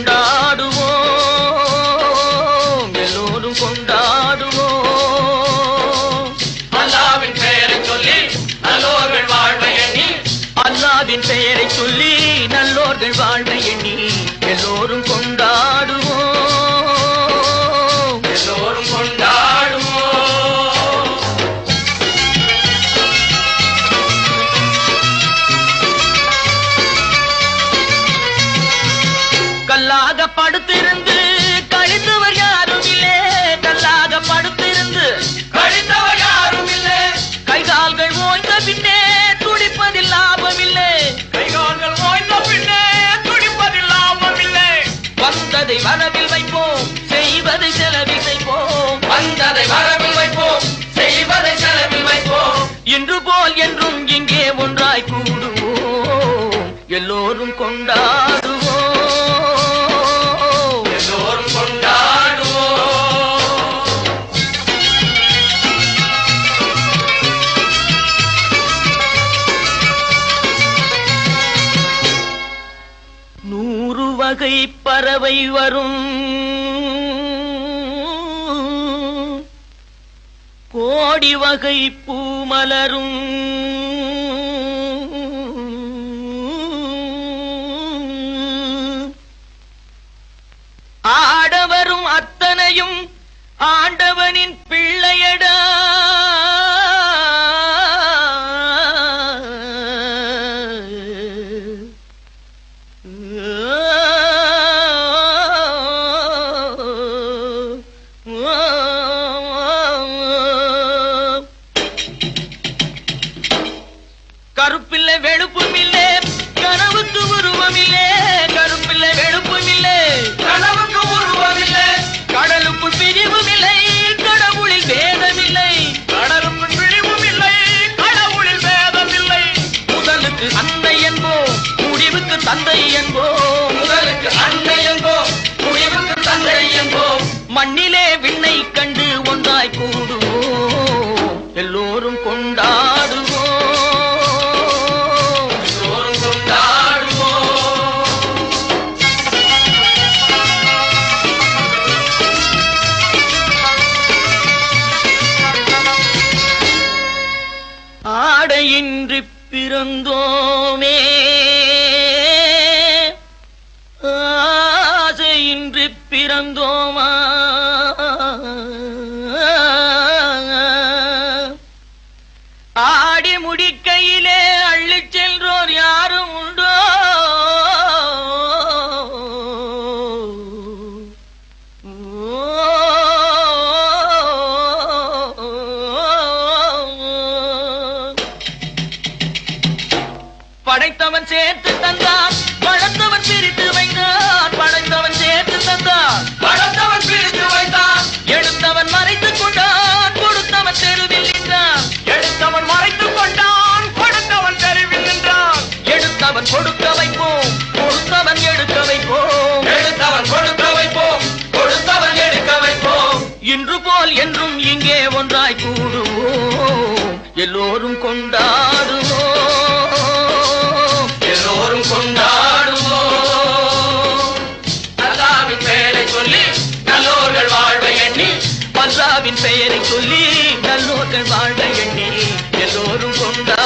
கொண்டாடுவோம், எல்லோரும் கொண்டாடுவோம். அல்லாஹ்வின் பெயரை சொல்லி நல்லோர்கள் வாழ்வை எண்ணி, அல்லாஹ்வின் பெயரை சொல்லி நல்லோர்கள் வாழ்வை எண்ணி எல்லோரும் கொண்டாடுவோம், எல்லோரும் கொண்டாடுவோம். கல்லாக படுத்திருந்து கழித்தவர் யாரும் இல்லை, கல்லாக படுத்திருந்து கழித்தவர் யாரும் இல்லை, கைகால்கள் ஓய்ந்த பின்னே துடிப்பதில் லாபமில்லை, கைகால்கள் ஓய்ந்த பின்னே துடிப்பதில் லாபமில்லை. வந்ததை வரவில் வைப்போம், செய்வதை செலவில் செய்வோம், வந்ததை வரவில் வைப்போம், செய்வதை செலவில் வைப்போம். இன்று போல் என்றும் இங்கே ஒன்றாய் கூடுவோம், எல்லோரும் கொண்டாடுவோம், எல்லோரும் கொண்டாடுவோம். நூறு வகை பறவை வரும், கோடி வகை பூமலரும், ஆடவரும் அத்தனையும் ஆண்டவனின் பிள்ளையடா, கருப்பில்லை வெளுப்பும் இல்லை, கனவுக்கு உருவம் இல்லை, கருப்பில்லை வெளுப்பும் இல்லை, கனவுக்கு உருவமில்லை, கடலுக்குள் பிரிவும் இல்லை, கடவுளில் வேதமில்லை, கடலுக்குள் பிழிவும் இல்லை, கடவுளில் வேதமில்லை. முதலுக்கு அன்னை என்போம், முடிவுக்கு தந்தை என்போம், முதலுக்கு அன்னை என்போம், முடிவுக்கு தந்தை என்போம். மண்ணிலே விண்ணை கண்டு ஒன்றாய் கூடுவோம், எல்லோரும் கொண்டாடுவோம், எல்லோரும் கொண்டாடுவோம். ஆடையின்றி பிறந்தோமே, ஆசையின்றி பிறந்தோமா, ஆடி முடிக்கையிலே அள்ளிச் சென்றோர் யாரும் உண்டோ, படைத்தவன் சேர்த்து தந்தான், படைத்தவன் பிரித்து வைத்தான், படைத்தவன் சேர்த்து தந்தான், படைத்தவன் பிரித்து வைத்தான், எடுத்தவன் மறைத்துக் கொண்டான், கொடுத்தவன் தெருவில் நின்றான், எடுத்தவன் மறைத்துக் கொண்டான், கொடுத்தவன் தெருவில் நின்றான். எடுத்தவன் கொடுக்க வைப்போம், கொடுத்தவன் எடுக்க வைப்போம், எடுத்தவன் கொடுக்க வைப்போம், கொடுத்தவன் எடுக்க வைப்போம். இன்று போல் என்றும் இங்கே ஒன்றாய் கூடுவோம், எல்லோரும் கொண்டாடுவோம், எல்லோரும் கொண்டாடுவோம். அல்லாஹ்வின் பெயரை சொல்லி நல்லோர்கள் வாழ்வை எண்ணி, அல்லாஹ்வின் பெயரை சொல்லி நல்லோர்கள் வாழ எண்ணி எல்லோரும் கொண்டாடுவோம்.